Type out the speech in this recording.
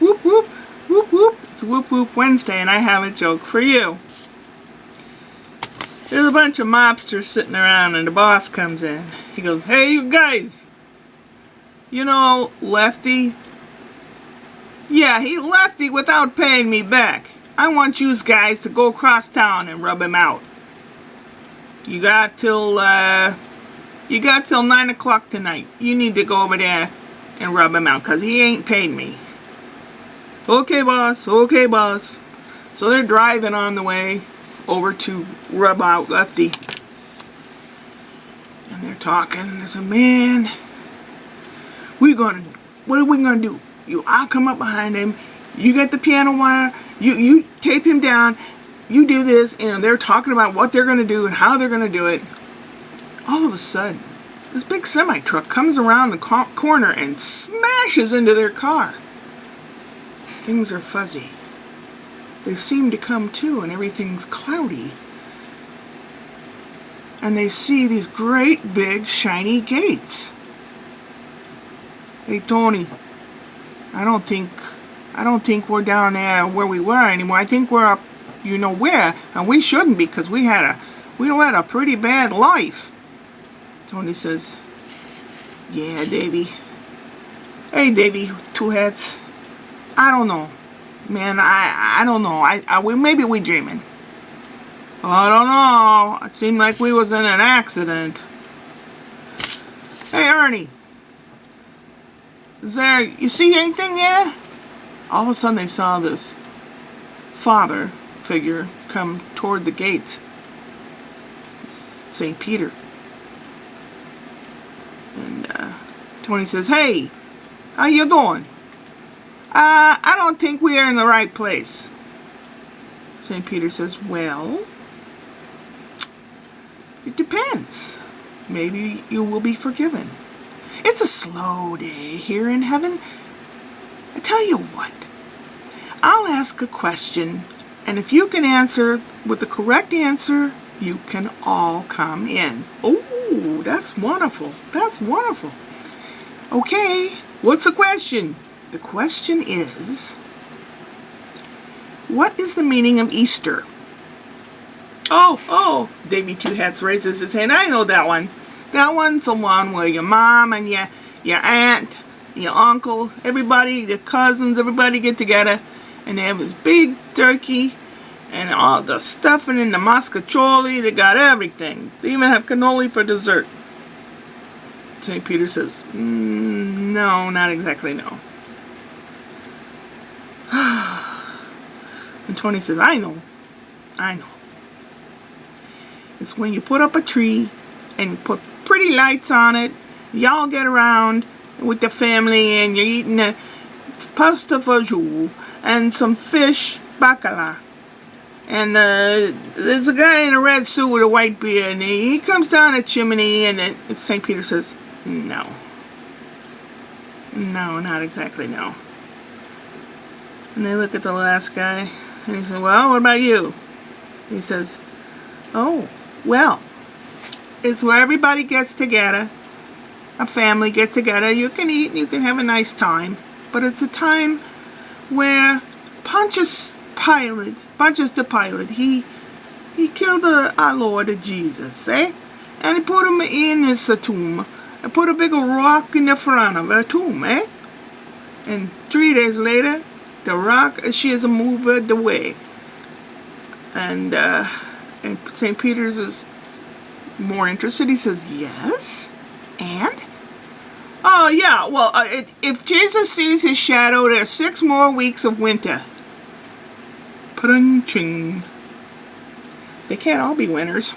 Whoop whoop, whoop whoop. It's Woop Woop Wednesday and I have a joke for you. There's a bunch of mobsters sitting around and the boss comes in. He goes, "Hey you guys, you know Lefty? Yeah, he lefty without paying me back. I want you guys to go across town and rub him out. You got till 9 o'clock tonight. You need to go over there and rub him out, cause he ain't paid me." Okay, boss. Okay, boss. So they're driving on the way over to rub out Lefty. And they're talking. They said, "Man, what are we gonna do? I'll come up behind him. You get the piano wire. You tape him down. You do this." And they're talking about what they're gonna do and how they're gonna do it. All of a sudden, this big semi-truck comes around the corner and smashes into their car. Things are fuzzy. They seem to come to and everything's cloudy. And they see these great big shiny gates. "Hey Tony, I don't think we're down there where we were anymore. I think we're up you know where, and we shouldn't be because we led a pretty bad life." Tony says, "Yeah, Davy. Hey Davy, two hats. I don't know. Man, I don't know. Maybe we dreaming. I don't know. It seemed like we was in an accident. Hey Ernie, you see anything there?" All of a sudden they saw this father figure come toward the gates. It's St. Peter. And Tony says, "Hey, how you doing? I don't think we are in the right place." St. Peter says, "Well, it depends. Maybe you will be forgiven. It's a slow day here in heaven. I tell you what, I'll ask a question, and if you can answer with the correct answer, you can all come in." Oh, that's wonderful. That's wonderful. Okay, what's the question? The question is, what is the meaning of Easter? Oh, Davy Two Hats raises his hand. I know that one. That one's the one where your mom and your aunt, your uncle, everybody, your cousins, everybody get together and they have this big turkey and all the stuffing and the mascacholi. They got everything. They even have cannoli for dessert. St. Peter says, "No, not exactly, no." And Tony says, I know. It's when you put up a tree and you put pretty lights on it. Y'all get around with the family and you're eating a pasta fagioli and some fish bacala. And there's a guy in a red suit with a white beard and he comes down a chimney and St. Peter says, No, not exactly, no. And they look at the last guy and he says, "Well, what about you?" He says, "Oh, well, it's where everybody gets together, a family get together, you can eat and you can have a nice time, but it's a time where Pontius the Pilate, he killed our Lord Jesus, eh? And he put him in his tomb, and put a big rock in the front of the tomb, eh? And 3 days later, the rock, she is moved away." And St. Peter's is more interested. He says, "Yes, and?" "Oh, yeah, well, if Jesus sees his shadow, there's 6 more weeks of winter." Punching. They can't all be winners.